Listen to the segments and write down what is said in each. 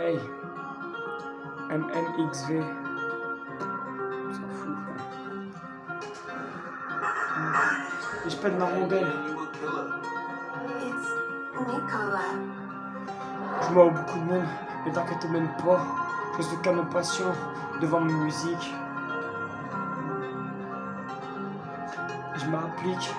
Hey, MMXV. On s'en fout. Et je pète ma rondelle. Je mords beaucoup de monde, mais t'inquiète même pas. Je suis calme et patient devant ma musique. Je m'applique.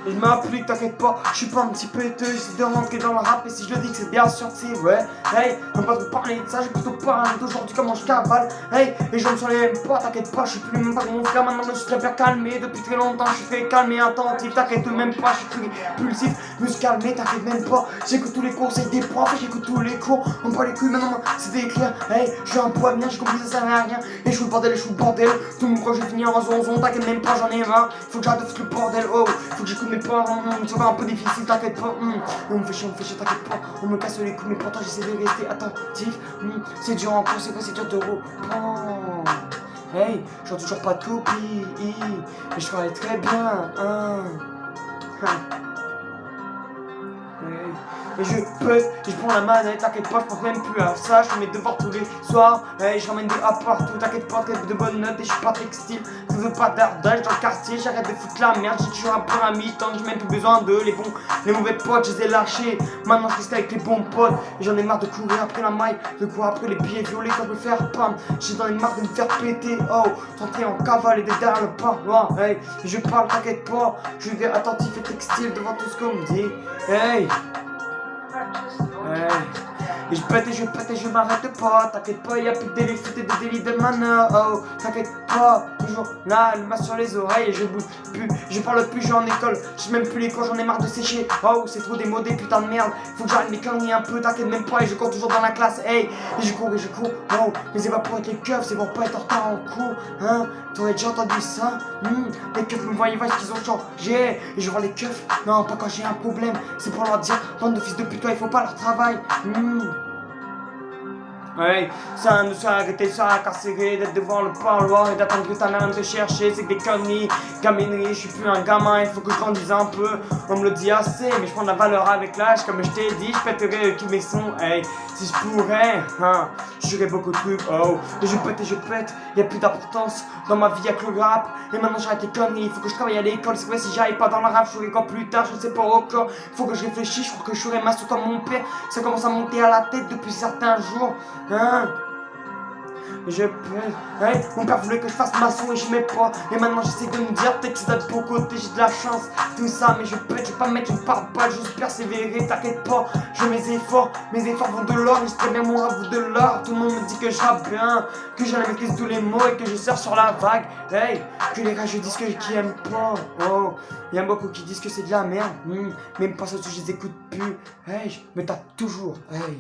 Et je m'applique, t'inquiète pas, je suis pas un petit péteux, j'essaie de rentrer dans le rap et si je le dis que c'est bien sûr c'est vrai. Hey, on va pas te parler de ça, j'ai plutôt parlé d'aujourd'hui comment je cavale. Hey, les gens ne sont les mêmes pas, t'inquiète pas, je suis plus même pas mon frère, maintenant je suis très bien calmé. Depuis très longtemps, je suis très calme et attentif, t'inquiète même pas, je suis plus impulsif, je me suis calmé, t'inquiète même pas. J'écoute tous les conseils des profs, j'écoute tous les cours, on me parle les couilles maintenant, c'est d'écrire. Hey, je suis un poids bien, j'ai compris ça sert à rien. Et je suis le bordel, je suis le bordel, tout mon projet finit en zonzon, t'inquiète même pas, j'en ai marre. Faut que j'arrête de foutre le bordel, oh, faut que j'écoute mes parents, c'est un peu difficile, t'inquiète pas. On me fait chier, t'inquiète pas. On me casse les couilles, mais pourtant j'essaie de rester attentif. C'est dur en conséquence, c'est dur de reprendre. Hey, j'en toujours pas de copie, mais je ferai très bien. Et je peux, et je prends la manette, t'inquiète pas, je pense même plus à ça, je fais mes devoirs tous les soirs, et je ramène des A partout, t'inquiète pas, de bonnes notes, et je suis pas textile, je veux pas d'ardage dans le quartier, j'arrête de foutre la merde, j'ai toujours un peu à mi-temps, j'ai même plus besoin d'eux, les mauvais potes, je les ai lâchés, maintenant je reste avec les bons potes, et j'en ai marre de courir après la maille, de courir après les billets violets, quand je veux faire pam, j'en ai marre de me faire péter, oh, tenter en cavale et derrière le parloir, hey, et je parle, t'inquiète pas, je vais attentif et textile devant tout ce qu'on me dit, hey. Et je pète et je m'arrête pas, t'inquiète pas, y'a plus de délit foot et de délit de mana, oh, t'inquiète pas, toujours là, le masque sur les oreilles et je bouge plus, je parle plus, je suis en école, je même plus les cours, j'en ai marre de sécher, oh, c'est trop démodé, putain de merde, faut que j'arrête mes conneries un peu, t'inquiète même pas, et je cours toujours dans la classe, hey, et je cours, oh, mais c'est pas pour être les keufs, c'est pour pas être en retard en cours, hein, t'aurais déjà entendu ça, les keufs me voient, ils voient qu'ils ont changé, et je vois les keufs, non, pas quand j'ai un problème, c'est pour leur dire, bande de fils de putain, il faut pas leur travail, Ouais, ça ne soit arrêté, ça incarcéré, d'être devant le parloir et d'attendre que ta mère vienne te chercher, c'est que des conneries, gamineries, je suis plus un gamin, il faut que je grandisse un peu, on me le dit assez, mais je prends de la valeur avec l'âge, comme je t'ai dit, je pèterai tous mes sons, hey, si je pourrais, je ferais beaucoup de trucs, oh, et je pète, y'a plus d'importance, dans ma vie y'a que le rap, et maintenant j'arrête les conneries, il faut que je travaille à l'école, c'est vrai si j'arrive pas dans le rap, je ferai quand plus tard, je ne sais pas encore, il faut que je réfléchisse, je crois que je serai massot comme mon père, ça commence à monter à la tête depuis certains jours, je peux, mon père voulait que je fasse maçon et je mets pas. Et maintenant j'essaie de me dire peut-être que c'est de bon côté, j'ai de la chance, tout ça, mais je peux, je vais pas me mettre, je me parle pas, j'ose persévérer, t'inquiète pas, je mets mes efforts vont de l'or, et je bien mon rap vaut de l'or. Tout le monde me dit que je rappe bien, que j'ai la maîtrise tous les mots et que je surfe sur la vague. Hey, que les gars je dis que qui aiment pas, oh, y'a beaucoup qui disent que c'est de la merde, même pas ça, je les écoute plus. Hey, je me tape toujours, hey.